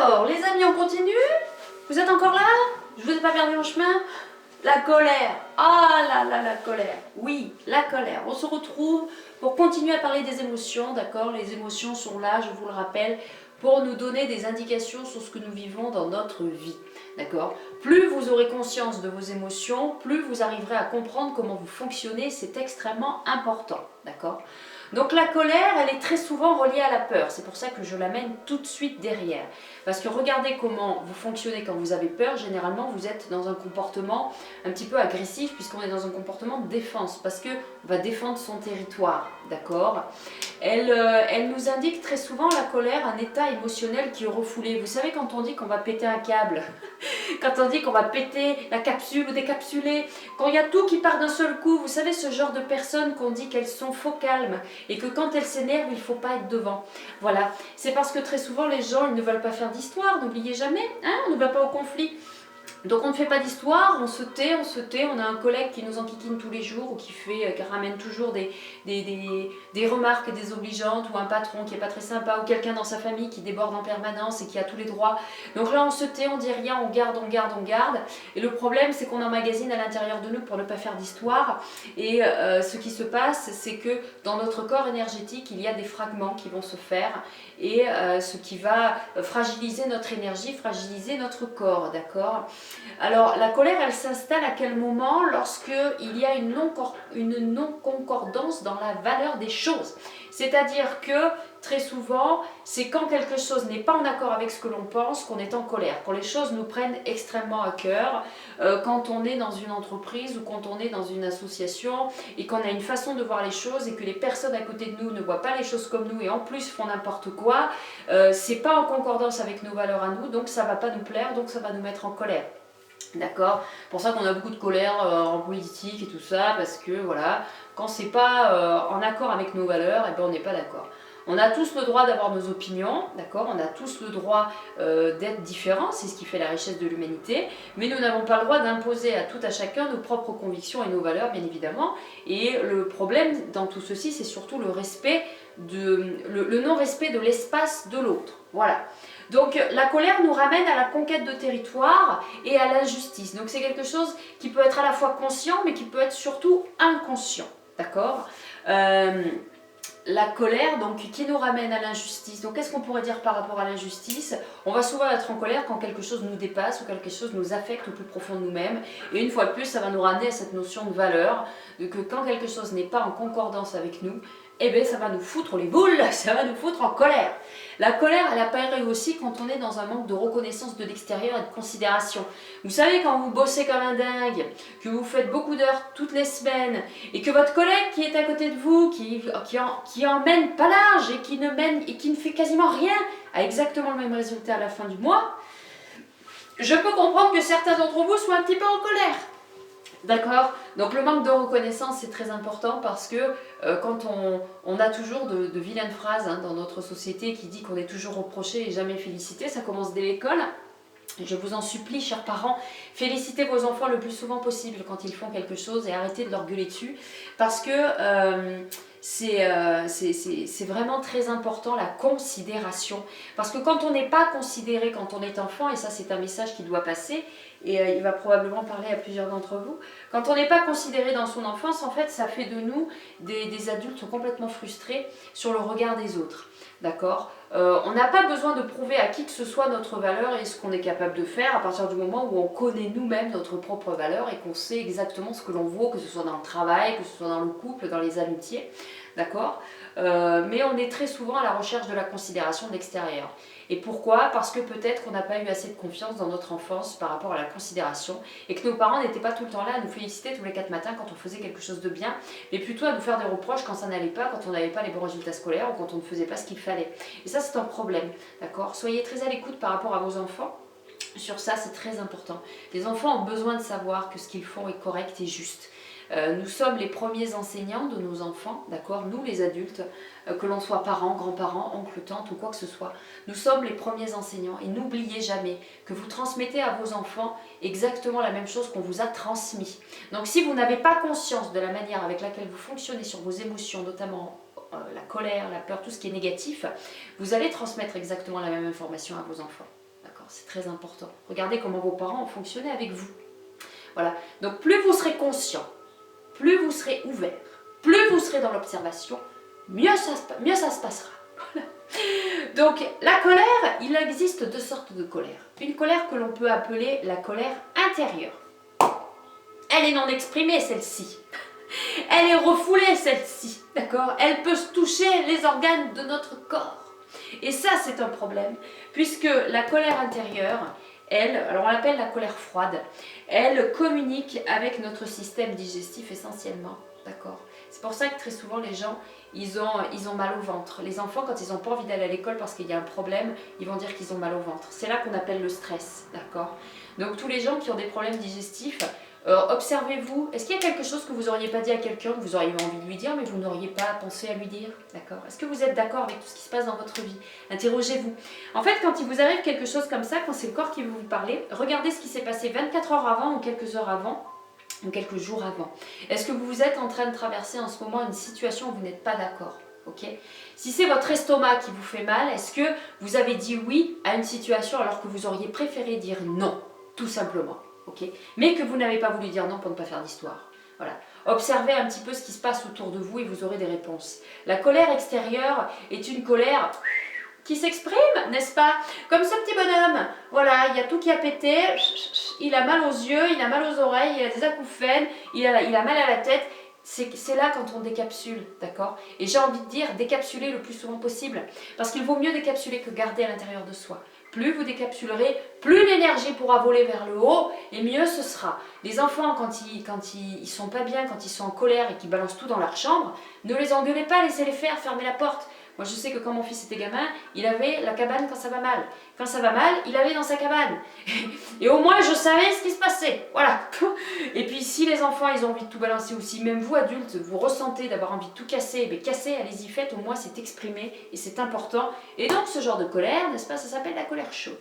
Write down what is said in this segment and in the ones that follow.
Alors, les amis, on continue? Vous êtes encore là? Je vous ai pas perdu en chemin? La colère. Ah là là, la colère. Oui, la colère. On se retrouve pour continuer à parler des émotions, d'accord? Les émotions sont là, je vous le rappelle, pour nous donner des indications sur ce que nous vivons dans notre vie, d'accord? Plus vous aurez conscience de vos émotions, plus vous arriverez à comprendre comment vous fonctionnez, c'est extrêmement important, d'accord? Donc la colère, elle est très souvent reliée à la peur, c'est pour ça que je l'amène tout de suite derrière. Parce que regardez comment vous fonctionnez quand vous avez peur, généralement vous êtes dans un comportement un petit peu agressif puisqu'on est dans un comportement de défense, parce qu'on va défendre son territoire, d'accord? Elle nous indique très souvent, la colère, un état émotionnel qui est refoulé. Vous savez quand on dit qu'on va péter un câble, quand on dit qu'on va péter la capsule ou décapsuler, quand il y a tout qui part d'un seul coup, vous savez ce genre de personnes qu'on dit qu'elles sont faux calmes et que quand elles s'énervent, il ne faut pas être devant. Voilà, c'est parce que très souvent les gens ils ne veulent pas faire d'histoire, n'oubliez jamais, hein, on ne va pas au conflit. Donc on ne fait pas d'histoire, on se tait, on a un collègue qui nous enquiquine tous les jours ou qui ramène toujours des remarques désobligeantes, ou un patron qui n'est pas très sympa, ou quelqu'un dans sa famille qui déborde en permanence et qui a tous les droits. Donc là on se tait, on dit rien, on garde. Et le problème c'est qu'on emmagasine à l'intérieur de nous pour ne pas faire d'histoire. Et ce qui se passe c'est que dans notre corps énergétique il y a des fragments qui vont se faire et ce qui va fragiliser notre énergie, fragiliser notre corps, d'accord? Alors la colère elle s'installe à quel moment? Lorsque il y a une non-concordance dans la valeur des choses. C'est-à-dire que très souvent, c'est quand quelque chose n'est pas en accord avec ce que l'on pense qu'on est en colère, quand les choses nous prennent extrêmement à cœur, quand on est dans une entreprise ou quand on est dans une association et qu'on a une façon de voir les choses et que les personnes à côté de nous ne voient pas les choses comme nous et en plus font n'importe quoi, c'est pas en concordance avec nos valeurs à nous, donc ça va pas nous plaire, donc ça va nous mettre en colère. D'accord? Pour ça qu'on a beaucoup de colère en politique et tout ça, parce que voilà, quand c'est pas en accord avec nos valeurs, et ben on n'est pas d'accord. On a tous le droit d'avoir nos opinions, d'accord? On a tous le droit d'être différents, c'est ce qui fait la richesse de l'humanité, mais nous n'avons pas le droit d'imposer à tout à chacun nos propres convictions et nos valeurs, bien évidemment. Et le problème dans tout ceci, c'est surtout le respect le non-respect de l'espace de l'autre. Voilà. Donc la colère nous ramène à la conquête de territoire et à l'injustice. Donc c'est quelque chose qui peut être à la fois conscient, mais qui peut être surtout inconscient. D'accord? La colère, donc, qui nous ramène à l'injustice. Donc, qu'est-ce qu'on pourrait dire par rapport à l'injustice? On va souvent être en colère quand quelque chose nous dépasse ou quelque chose nous affecte au plus profond de nous-mêmes. Et une fois de plus, ça va nous ramener à cette notion de valeur, de que quand quelque chose n'est pas en concordance avec nous, eh bien, ça va nous foutre les boules, ça va nous foutre en colère. La colère, elle apparaît aussi quand on est dans un manque de reconnaissance de l'extérieur et de considération. Vous savez, quand vous bossez comme un dingue, que vous faites beaucoup d'heures toutes les semaines, et que votre collègue qui est à côté de vous, qui emmène pas large et qui ne fait quasiment rien, a exactement le même résultat à la fin du mois, je peux comprendre que certains d'entre vous soient un petit peu en colère. D'accord? Donc le manque de reconnaissance c'est très important parce que quand on a toujours de vilaines phrases dans notre société qui dit qu'on est toujours reproché et jamais félicité, ça commence dès l'école. Je vous en supplie, chers parents, félicitez vos enfants le plus souvent possible quand ils font quelque chose et arrêtez de leur gueuler dessus parce que c'est vraiment très important la considération. Parce que quand on n'est pas considéré quand on est enfant, et ça c'est un message qui doit passer, et il va probablement parler à plusieurs d'entre vous, quand on n'est pas considéré dans son enfance, en fait ça fait de nous des adultes complètement frustrés sur le regard des autres. D'accord? On n'a pas besoin de prouver à qui que ce soit notre valeur et ce qu'on est capable de faire à partir du moment où on connaît nous-mêmes notre propre valeur et qu'on sait exactement ce que l'on vaut, que ce soit dans le travail, que ce soit dans le couple, dans les amitiés. D'accord? Mais on est très souvent à la recherche de la considération de l'extérieur. Et pourquoi? Parce que peut-être qu'on n'a pas eu assez de confiance dans notre enfance par rapport à la considération et que nos parents n'étaient pas tout le temps là à nous féliciter tous les 4 matins quand on faisait quelque chose de bien, mais plutôt à nous faire des reproches quand ça n'allait pas, quand on n'avait pas les bons résultats scolaires ou quand on ne faisait pas ce qu'il fallait. Et ça c'est un problème, d'accord? Soyez très à l'écoute par rapport à vos enfants. Sur ça c'est très important. Les enfants ont besoin de savoir que ce qu'ils font est correct et juste. Nous sommes les premiers enseignants de nos enfants, d'accord? Nous les adultes, que l'on soit parents, grands-parents, oncles, tantes ou quoi que ce soit, nous sommes les premiers enseignants et n'oubliez jamais que vous transmettez à vos enfants exactement la même chose qu'on vous a transmis. Donc si vous n'avez pas conscience de la manière avec laquelle vous fonctionnez sur vos émotions, notamment la colère, la peur, tout ce qui est négatif, vous allez transmettre exactement la même information à vos enfants. d'accord? C'est très important. Regardez comment vos parents ont fonctionné avec vous. Voilà, donc plus vous serez conscient, plus vous serez ouvert, plus vous serez dans l'observation, mieux ça se passera. Voilà. Donc la colère, il existe deux sortes de colère. Une colère que l'on peut appeler la colère intérieure. Elle est non exprimée, celle-ci. Elle est refoulée, celle-ci, d'accord? Elle peut se toucher les organes de notre corps. Et ça, c'est un problème, puisque la colère intérieure, elle, alors on l'appelle la colère froide, elle communique avec notre système digestif essentiellement, d'accord? C'est pour ça que très souvent les gens, ils ont mal au ventre. Les enfants, quand ils n'ont pas envie d'aller à l'école parce qu'il y a un problème, ils vont dire qu'ils ont mal au ventre. C'est là qu'on appelle le stress, d'accord? Donc tous les gens qui ont des problèmes digestifs, observez-vous, est-ce qu'il y a quelque chose que vous n'auriez pas dit à quelqu'un, que vous auriez eu envie de lui dire, mais vous n'auriez pas pensé à lui dire, d'accord? Est-ce que vous êtes d'accord avec tout ce qui se passe dans votre vie? Interrogez-vous. En fait, quand il vous arrive quelque chose comme ça, quand c'est le corps qui veut vous parler, regardez ce qui s'est passé 24 heures avant ou quelques heures avant, ou quelques jours avant. Est-ce que vous êtes en train de traverser en ce moment une situation où vous n'êtes pas d'accord? Okay. Si c'est votre estomac qui vous fait mal, est-ce que vous avez dit oui à une situation alors que vous auriez préféré dire non, tout simplement? Okay. Mais que vous n'avez pas voulu dire non pour ne pas faire d'histoire. Voilà. Observez un petit peu ce qui se passe autour de vous et vous aurez des réponses. La colère extérieure est une colère qui s'exprime, n'est-ce pas? Comme ce petit bonhomme. Voilà, il y a tout qui a pété, il a mal aux yeux, il a mal aux oreilles, il a des acouphènes, il a mal à la tête. C'est là quand on décapsule, d'accord? Et j'ai envie de dire, décapsuler le plus souvent possible. Parce qu'il vaut mieux décapsuler que garder à l'intérieur de soi. Plus vous décapsulerez, plus l'énergie pourra voler vers le haut et mieux ce sera. Les enfants, quand ils sont pas bien, quand ils sont en colère et qu'ils balancent tout dans leur chambre, ne les engueulez pas, laissez-les faire, fermez la porte. Moi je sais que quand mon fils était gamin, il avait la cabane quand ça va mal. Quand ça va mal, il avait dans sa cabane. Et au moins je savais ce qui se passait. Voilà. Et puis si les enfants ils ont envie de tout balancer ou si même vous adultes vous ressentez d'avoir envie de tout casser, mais cassez, allez-y faites, au moins c'est exprimé et c'est important. Et donc ce genre de colère, n'est-ce pas, ça s'appelle la colère chaude.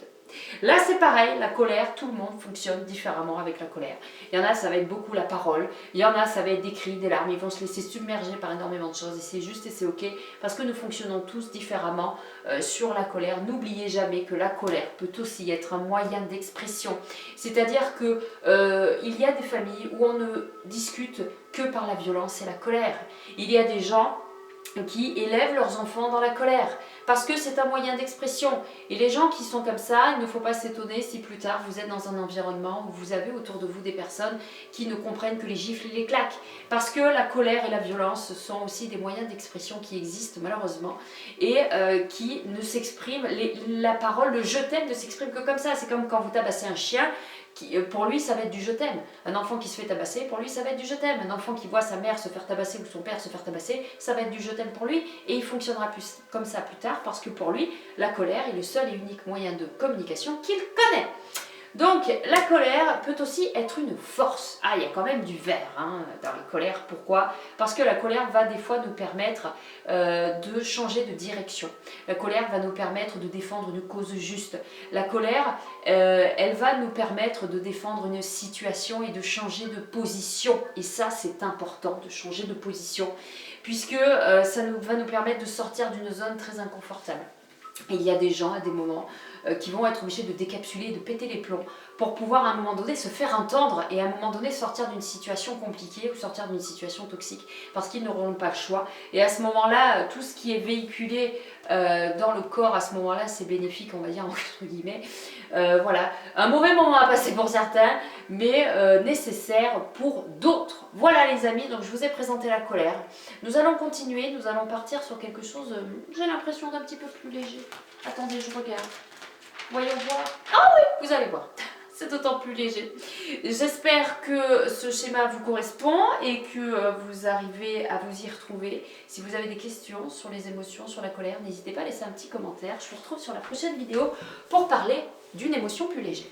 Là c'est pareil, la colère, tout le monde fonctionne différemment avec la colère. Il y en a ça va être beaucoup la parole, il y en a ça va être des cris, des larmes, ils vont se laisser submerger par énormément de choses et c'est juste et c'est ok parce que nous fonctionnons tous différemment sur la colère. N'oubliez jamais que la colère peut aussi être un moyen d'expression, c'est-à-dire que il y a des familles où on ne discute que par la violence et la colère. Il y a des gens qui élèvent leurs enfants dans la colère parce que c'est un moyen d'expression et les gens qui sont comme ça, il ne faut pas s'étonner si plus tard vous êtes dans un environnement où vous avez autour de vous des personnes qui ne comprennent que les gifles et les claques parce que la colère et la violence sont aussi des moyens d'expression qui existent malheureusement et qui ne s'expriment, la parole, le je t'aime ne s'exprime que comme ça. C'est comme quand vous tabassez un chien, pour lui ça va être du je t'aime. Un enfant qui se fait tabasser, pour lui ça va être du je t'aime. Un enfant qui voit sa mère se faire tabasser ou son père se faire tabasser, ça va être du je t'aime pour lui et il fonctionnera plus comme ça plus tard parce que pour lui la colère est le seul et unique moyen de communication qu'il connaît. Donc la colère peut aussi être une force. Ah, il y a quand même du vert dans la colère. Pourquoi? Parce que la colère va des fois nous permettre de changer de direction. La colère va nous permettre de défendre une cause juste. La colère, elle va nous permettre de défendre une situation et de changer de position. Et ça, c'est important de changer de position, puisque ça va nous permettre de sortir d'une zone très inconfortable. Et il y a des gens à des moments qui vont être obligés de décapsuler, de péter les plombs pour pouvoir à un moment donné se faire entendre et à un moment donné sortir d'une situation compliquée ou sortir d'une situation toxique parce qu'ils n'auront pas le choix. Et à ce moment-là, tout ce qui est véhiculé dans le corps, à ce moment-là, c'est bénéfique, on va dire, entre guillemets. Voilà, un mauvais moment à passer pour certains, mais nécessaire pour d'autres. Voilà les amis, donc je vous ai présenté la colère. Nous allons continuer, nous allons partir sur quelque chose, j'ai l'impression d'un petit peu plus léger. Attendez, je regarde. Voyons voir. Ah oui, vous allez voir. C'est d'autant plus léger. J'espère que ce schéma vous correspond et que vous arrivez à vous y retrouver. Si vous avez des questions sur les émotions, sur la colère, n'hésitez pas à laisser un petit commentaire. Je vous retrouve sur la prochaine vidéo pour parler d'une émotion plus légère.